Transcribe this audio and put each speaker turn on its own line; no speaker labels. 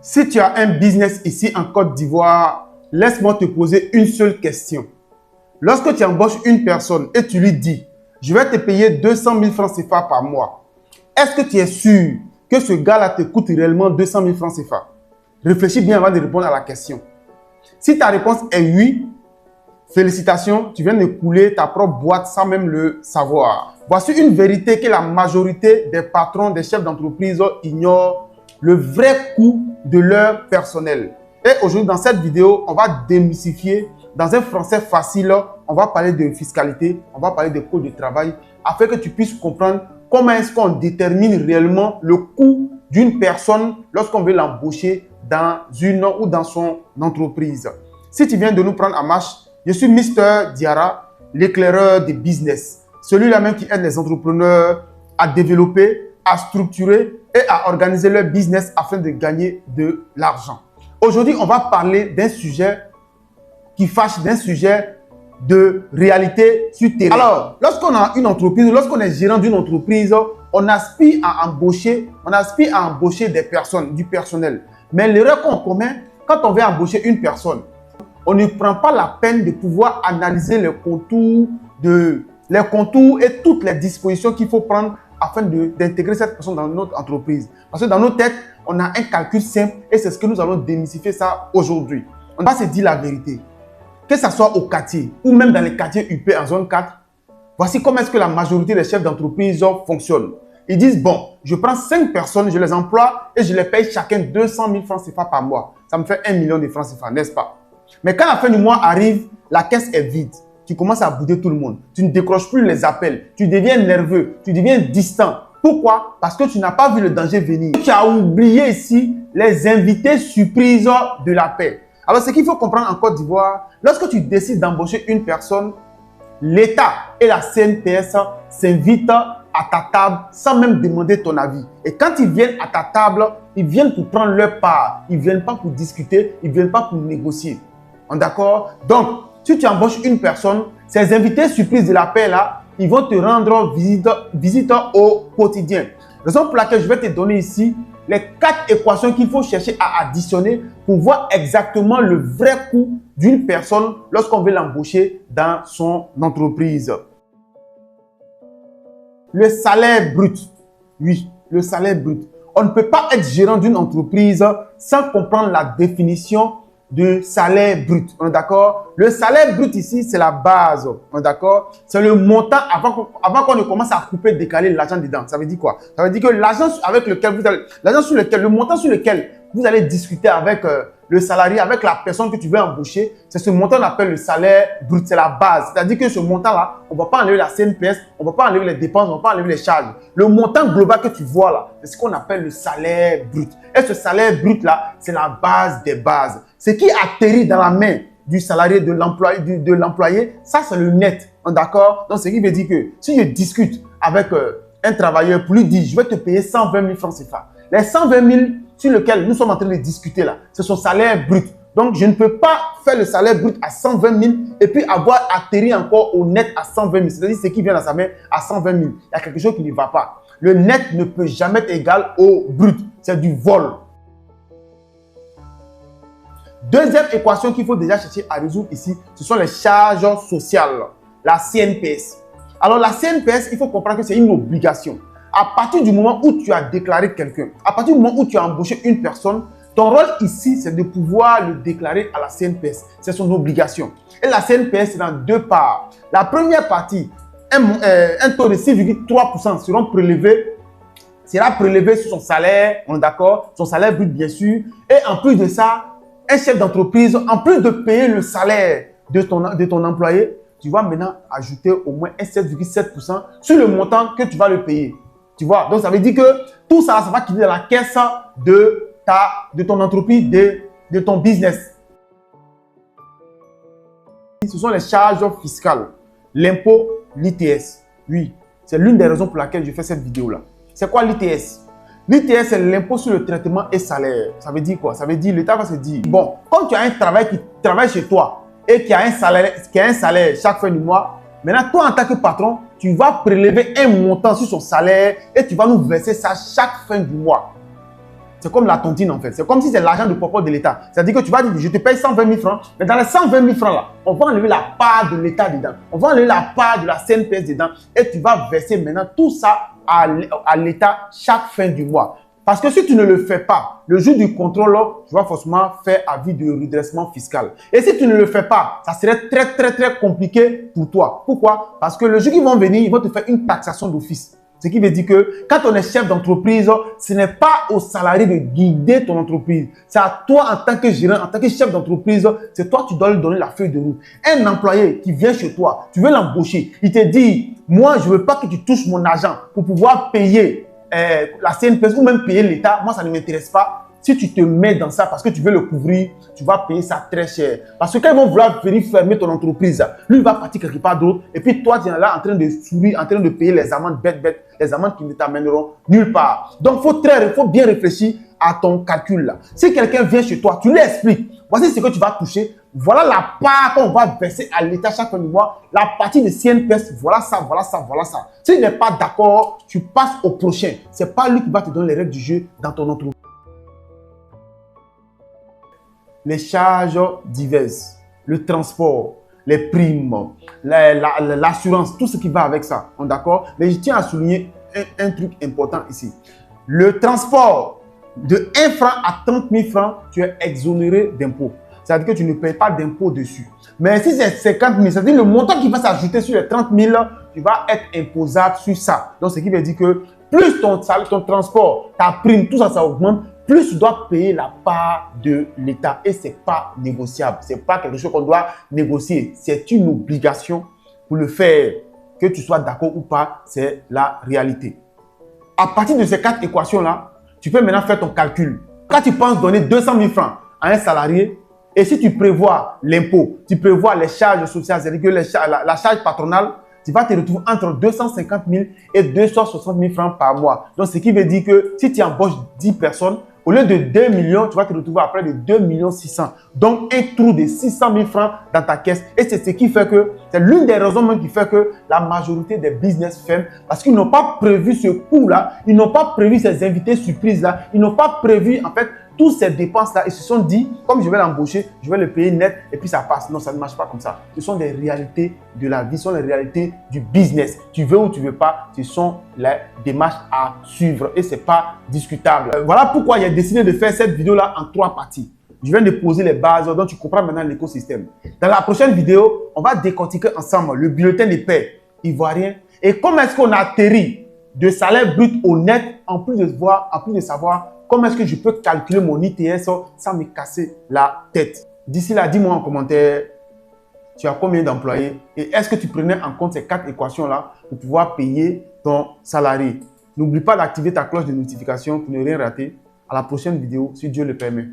Si tu as un business ici en Côte d'Ivoire, laisse-moi te poser une seule question. Lorsque tu embauches une personne et tu lui dis « Je vais te payer 200 000 francs CFA par mois », est-ce que tu es sûr que ce gars-là te coûte réellement 200 000 francs CFA? Réfléchis bien avant de répondre à la question. Si ta réponse est oui, félicitations, tu viens de couler ta propre boîte sans même le savoir. Voici une vérité que la majorité des patrons, des chefs d'entreprise ignorent, le vrai coût de leur personnel. Et aujourd'hui, dans cette vidéo, on va démystifier, dans un français facile, on va parler de fiscalité, on va parler de coût de travail, afin que tu puisses comprendre comment est-ce qu'on détermine réellement le coût d'une personne lorsqu'on veut l'embaucher dans une ou dans son entreprise. Si tu viens de nous prendre en marche, je suis Mr. Diarra, l'éclaireur des business. Celui-là même qui aide les entrepreneurs à développer, à structurer et à organiser leur business afin de gagner de l'argent. Aujourd'hui, on va parler d'un sujet qui fâche, d'un sujet de réalité sur terrain. Alors, lorsqu'on a une entreprise, lorsqu'on est gérant d'une entreprise, on aspire à embaucher des personnes, du personnel. Mais l'erreur qu'on commet, quand on veut embaucher une personne, on ne prend pas la peine de pouvoir analyser les contours et toutes les dispositions qu'il faut prendre afin d'intégrer cette personne dans notre entreprise. Parce que dans nos têtes, on a un calcul simple et c'est ce que nous allons démystifier ça aujourd'hui. On va se dire la vérité. Que ce soit au quartier ou même dans les quartiers UP en zone 4, voici comment est-ce que la majorité des chefs d'entreprise fonctionnent. Ils disent, bon, je prends 5 personnes, je les emploie et je les paye chacun 200 000 francs CFA par mois. Ça me fait 1 million de francs CFA, n'est-ce pas? Mais quand la fin du mois arrive, la caisse est vide. Tu commences à bouder tout le monde. Tu ne décroches plus les appels. Tu deviens nerveux. Tu deviens distant. Pourquoi? Parce que tu n'as pas vu le danger venir. Tu as oublié ici les invités surprises de la paix. Alors, ce qu'il faut comprendre en Côte d'Ivoire, lorsque tu décides d'embaucher une personne, l'État et la CNPS s'invitent à ta table sans même demander ton avis. Et quand ils viennent à ta table, ils viennent pour prendre leur part. Ils ne viennent pas pour discuter, ils ne viennent pas pour négocier. D'accord? Donc, si tu embauches une personne, ces invités surprises de la paix là, ils vont te rendre visite au quotidien. Raison pour laquelle je vais te donner ici les 4 équations qu'il faut chercher à additionner pour voir exactement le vrai coût d'une personne lorsqu'on veut l'embaucher dans son entreprise. Le salaire brut. Oui, le salaire brut. On ne peut pas être gérant d'une entreprise sans comprendre la définition de salaire brut. On est d'accord? Le salaire brut ici, c'est la base. On est d'accord? C'est le montant avant qu'on ne commence à couper, décaler l'argent dedans. Ça veut dire quoi? Ça veut dire que l'argent avec lequel le montant sur lequel vous allez discuter avec le salarié, avec la personne que tu veux embaucher, c'est ce montant qu'on appelle le salaire brut. C'est la base. C'est-à-dire que ce montant-là, on ne va pas enlever la CNPS, on ne va pas enlever les dépenses, on ne va pas enlever les charges. Le montant global que tu vois là, c'est ce qu'on appelle le salaire brut. Et ce salaire brut-là, c'est la base des bases. Ce qui atterrit dans la main du salarié, de l'employé, ça c'est le net. D'accord? Donc, ce qui veut dire que si je discute avec un travailleur pour lui dire, je vais te payer 120 000 francs CFA. Les 120 000 sur lesquels nous sommes en train de discuter là, c'est son salaire brut. Donc, je ne peux pas faire le salaire brut à 120 000 et puis avoir atterri encore au net à 120 000. C'est-à-dire ce qui vient dans sa main à 120 000. Il y a quelque chose qui ne va pas. Le net ne peut jamais être égal au brut. C'est du vol. Deuxième équation qu'il faut déjà chercher à résoudre ici, ce sont les charges sociales, la CNPS. Alors la CNPS, il faut comprendre que c'est une obligation. À partir du moment où tu as déclaré quelqu'un, à partir du moment où tu as embauché une personne, ton rôle ici, c'est de pouvoir le déclarer à la CNPS. C'est son obligation. Et la CNPS, c'est dans 2 parts. La première partie, un taux de 6,3% sera prélevé sur son salaire, on est d'accord, son salaire brut bien sûr. Et en plus de ça, un chef d'entreprise, en plus de payer le salaire de ton employé, tu vas maintenant ajouter au moins un 7,7% sur le montant que tu vas le payer. Tu vois? Donc, ça veut dire que tout ça, ça va quitter dans la caisse de ton entreprise, de ton business. Ce sont les charges fiscales, l'impôt, l'ITS. Oui, c'est l'une des raisons pour laquelle je fais cette vidéo-là. C'est quoi l'ITS? L'ITS, c'est l'impôt sur le traitement et salaire. Ça veut dire quoi? Ça veut dire, l'État va se dire, bon, comme tu as un travail qui travaille chez toi et qui a un salaire chaque fin du mois, maintenant, toi, en tant que patron, tu vas prélever un montant sur son salaire et tu vas nous verser ça chaque fin du mois. c'est comme la tontine en fait. C'est comme si c'est l'argent de propos de l'État. C'est-à-dire que tu vas dire, je te paye 120 000 francs, mais dans les 120 000 francs là, on va enlever la part de l'État dedans. On va enlever la part de la CNPS dedans et tu vas verser maintenant tout ça à l'État chaque fin du mois. Parce que si tu ne le fais pas, le jour du contrôle, tu vas forcément faire avis de redressement fiscal. Et si tu ne le fais pas, ça serait très compliqué pour toi. Pourquoi? Parce que le jour qu'ils vont venir, ils vont te faire une taxation d'office. Ce qui veut dire que quand on est chef d'entreprise, ce n'est pas aux salariés de guider ton entreprise. C'est à toi en tant que gérant, en tant que chef d'entreprise, c'est toi qui dois lui donner la feuille de route. Un employé qui vient chez toi, tu veux l'embaucher, il te dit, moi je ne veux pas que tu touches mon argent pour pouvoir payer la CNPS ou même payer l'État. Moi ça ne m'intéresse pas. Si tu te mets dans ça parce que tu veux le couvrir, tu vas payer ça très cher. Parce que quand ils vont vouloir venir fermer ton entreprise, lui il va partir quelque part d'autre. Et puis toi, tu es là en train de sourire, en train de payer les amendes bêtes, les amendes qui ne t'amèneront nulle part. Donc, il faut bien réfléchir à ton calcul là. Si quelqu'un vient chez toi, tu lui expliques. Voici ce que tu vas toucher. Voilà la part qu'on va verser à l'État chaque fin du mois. La partie de CNPS, voilà ça. S'il n'est pas d'accord, tu passes au prochain. Ce n'est pas lui qui va te donner les règles du jeu dans ton entreprise. Les charges diverses, le transport, les primes, l'assurance, tout ce qui va avec ça. D'accord? Mais je tiens à souligner un truc important ici. Le transport de 1 franc à 30 000 francs, tu es exonéré d'impôts. C'est-à-dire que tu ne payes pas d'impôts dessus. Mais si c'est 50 000, c'est-à-dire le montant qui va s'ajouter sur les 30 000, tu vas être imposable sur ça. Donc, ce qui veut dire que plus ton salaire, ton transport, ta prime, tout ça, ça augmente, plus tu dois payer la part de l'État. Et ce n'est pas négociable. Ce n'est pas quelque chose qu'on doit négocier. C'est une obligation pour le faire. Que tu sois d'accord ou pas, c'est la réalité. À partir de ces 4 équations-là, tu peux maintenant faire ton calcul. Quand tu penses donner 200 000 francs à un salarié, et si tu prévois l'impôt, tu prévois les charges sociales, c'est-à-dire que la charge patronale, tu vas te retrouver entre 250 000 et 260 000 francs par mois. Donc, ce qui veut dire que si tu embauches 10 personnes, au lieu de 2 millions, tu vas te retrouver à près de 2 600 000. Donc, un trou de 600 000 francs dans ta caisse. Et c'est ce qui fait que, c'est l'une des raisons même qui fait que la majorité des business ferment parce qu'ils n'ont pas prévu ce coût-là, ils n'ont pas prévu ces invités surprises-là, ils n'ont pas prévu, en fait, toutes ces dépenses-là, ils se sont dit, comme je vais l'embaucher, je vais le payer net et puis ça passe. Non, ça ne marche pas comme ça. Ce sont des réalités de la vie, ce sont les réalités du business. Tu veux ou tu ne veux pas, ce sont les démarches à suivre et ce n'est pas discutable. Voilà pourquoi j'ai décidé de faire cette vidéo-là en 3 parties. Je viens de poser les bases, donc tu comprends maintenant l'écosystème. Dans la prochaine vidéo, on va décortiquer ensemble le bulletin de paie ivoirien et comment est-ce qu'on atterrit de salaire brut au net en plus de savoir comment est-ce que je peux calculer mon ITS sans me casser la tête. D'ici là, dis-moi en commentaire, tu as combien d'employés et est-ce que tu prenais en compte ces 4 équations-là pour pouvoir payer ton salarié. N'oublie pas d'activer ta cloche de notification pour ne rien rater. À la prochaine vidéo, si Dieu le permet.